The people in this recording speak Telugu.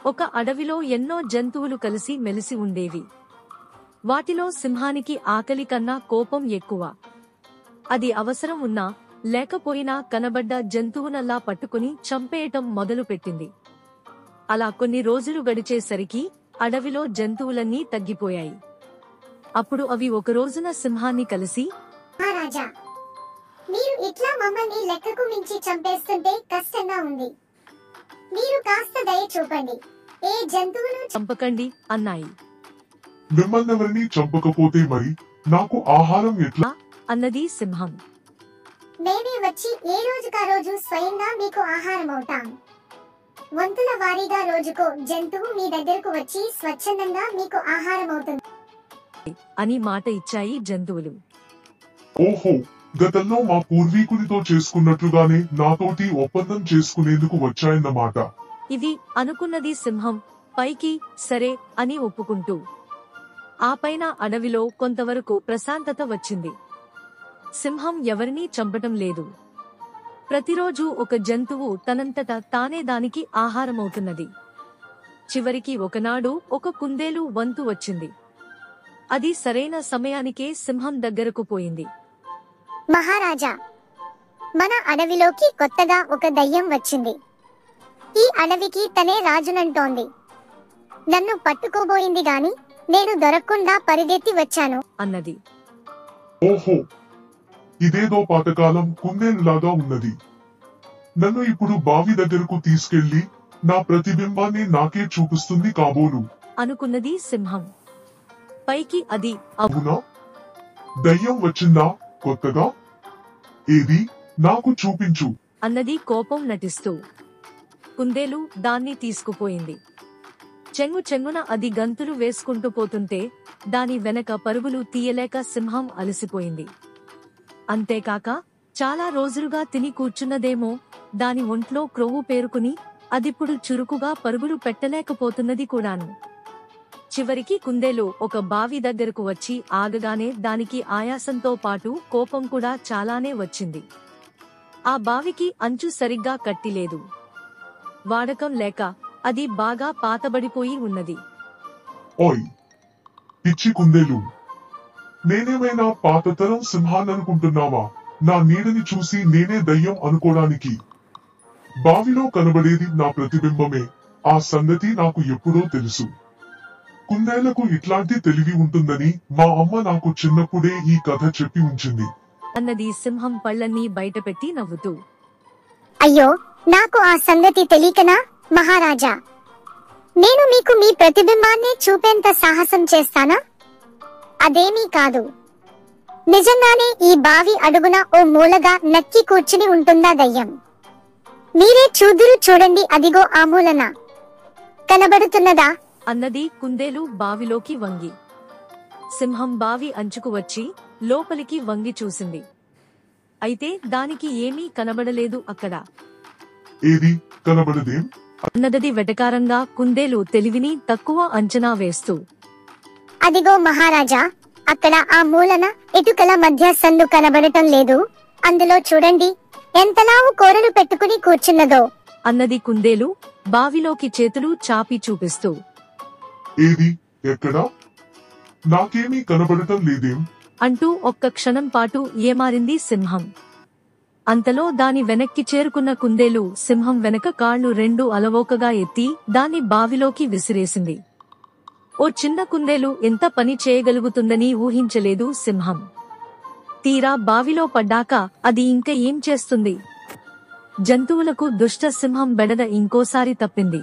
ఒక అడవిలో ఎన్నో జంతువులు కలిసి మెలిసి ఉండేవి. వాటిలో సింహానికి ఆకలి కన్నా కోపం ఎక్కువ. అది అవసరం ఉన్నా లేకపోయినా కనబడ్డ జంతువునల్లా పట్టుకుని చంపేయటం మొదలుపెట్టింది. అలా కొన్ని రోజులు గడిచేసరికి అడవిలో జంతువులన్నీ తగ్గిపోయాయి. అప్పుడు అవి ఒకరోజున సింహాన్ని కలిసి, మహారాజా, మీరు ఇట్లా మమ్మల్ని లెక్కకు మించి చంపేస్తుంటే కష్టంగా ఉంది. మీరు కాస్త దయ చూపండి, ఏ జంతువును చంపకండి అన్నాయి. మిమ్మల్నెవరిని చంపకపోతే మరి నాకు ఆహారం ఎట్లా అన్నది సింహం. మేమే వచ్చి ఏ రోజుకా రోజు స్వయంగా మీకు ఆహారం అవుతాం. వంతుల వారీగా రోజుకో జంతువు మీ దగ్గరకు వచ్చి స్వచ్ఛందంగా మీకు ఆహారం అవుతుంది అని మాట ఇచ్చాయి జంతువులు. ఓహో, గతంలో మా పూర్వీకునితో చేసుకున్నట్లుగానే నాతోటి ఒప్పందం చేసుకునేందుకు వచ్చాయన్నమాట. ఇది అనుకున్నది సింహం పైకి సరే అని ఒప్పుకుంటూ. ఆపైన అడవిలో కొంతవరకు ప్రశాంతత వచ్చింది. సింహం ఎవరినీ చంపటం లేదు. ప్రతిరోజూ ఒక జంతువు తనంతట తానే దానికి ఆహారమవుతున్నది. చివరికి ఒకనాడు ఒక కుందేలు వంతు వచ్చింది. అది సరైన సమయానికే సింహం దగ్గరకు పోయింది. మహారాజా, మన అడవిలోకి కొత్తగా ఒక దయ్యం వచ్చింది. ఈ అడవికి తనే రాజునంటోంది. నన్ను పట్టుకోబోయింది గాని నేను దొరకకుండా పరిగెత్తి వచ్చాను అన్నది. ఓహో, ఇదేదో పాతకాలం కుందేలులాగా ఉన్నది. నన్ను ఇప్పుడు బావి దగ్గరకు తీసుకెళ్లి నా ప్రతిబింబాన్ని నాకే చూపిస్తుంది కాబోలు అనుకున్నది సింహం. పైకి అది అవునా, దయ్యం వచ్చిందా కొత్తగా? ఏది నాకు చూపించు అన్నది కోపం నటిస్తూ. కుందేలు దాన్ని తీసుకుపోయింది. చెంగున అది గంతులు వేసుకుంటూ పోతుంటే దాని వెనక పరుగులు తీయలేక సింహం అలసిపోయింది. అంతేకాక చాలా రోజులుగా తిని కూర్చున్నదేమో దాని ఒంట్లో క్రొవ్వు పేరుకుని అదిప్పుడు చురుకుగా పరుగులు పెట్టలేకపోతున్నది కూడాను. చివరికి కుందేలు ఒక బావి దగ్గరకు వచ్చి ఆగగానే దానికి ఆయాసంతో పాటు కోపం కూడా చాలానే వచ్చింది. ఆ బావికి అంచు సరిగ్గా కట్టిలేదు. వాడకం లేక అది బాగా పాతబడిపోయి ఉన్నది. ఓయ్ పిచ్చి కుందేలు, నేనేమైనా పాతతరం సింహాన్ననుకుంటున్నావా? నా నీడని చూసి నేనే దయ్యం అనుకోడానికి? బావిలో కనబడేది నా ప్రతిబింబమే. ఆ సంగతి నాకు ఎప్పుడో తెలుసు. కుందేలకు ఇట్లాంటి తెలివి ఉంటుందని మా అమ్మ నాకు చిన్నప్పుడే ఈ కథ చెప్పి ఉంచింది అన్నది సింహం పళ్ళన్నీ బయటపెట్టి నవ్వుతూ. అయ్యో, నాకు ఆ సంగతి తెలియకనా మహారాజా? నేను మీకు మీ ప్రతిబింబాన్ని చూపేంత సాహసం చేస్తానా? అదేమీ కాదు. నిజంగానే ఈ బావి అడుగున ఓ మూలగా నక్కి కూర్చుని ఉంటుందా దయ్యం. మీరే చూడండి, అదిగో ఆ మూలన కనబడుతున్నదా అన్నది కుందేలు బావిలోకి వంగి. సింహం బావి అంచుకు వచ్చి లోపలికి వంగి చూసింది. అయితే దానికి ఏమీ కనబడలేదు అక్కడ. ఏది కనబడదేం అన్నదది వెటకారంగా కుందేలు తెలివిని తక్కువ అంచనా వేస్తూ. అదిగో మహారాజా, అక్కడ ఆ మూలన ఇటుకల మధ్య సందు కనబడటం లేదు. అందులో చూడండి, ఎంతలావు కోరలు పెట్టుకుని కూర్చున్నదో అన్నది కుందేలు బావిలోకి చేతులు చాపి చూపిస్తూ. ఏది ఎక్కడా? నాకేమీ కనబడటం లేదేం అంటూ ఒక్క క్షణం పాటు ఏమారింది సింహం. అంతలో దాని వెనక్కి చేరుకున్న కుందేలు సింహం వెనక కాళ్లు రెండు అలవోకగా ఎత్తి దాన్ని బావిలోకి విసిరేసింది. ఓ చిన్న కుందేలు ఎంత పని చేయగలుగుతుందని ఊహించలేదు సింహం. తీరా బావిలో పడ్డాక అది ఇంక ఏం చేస్తుంది? జంతువులకు దుష్ట సింహం బెడద ఇంకోసారి తప్పింది.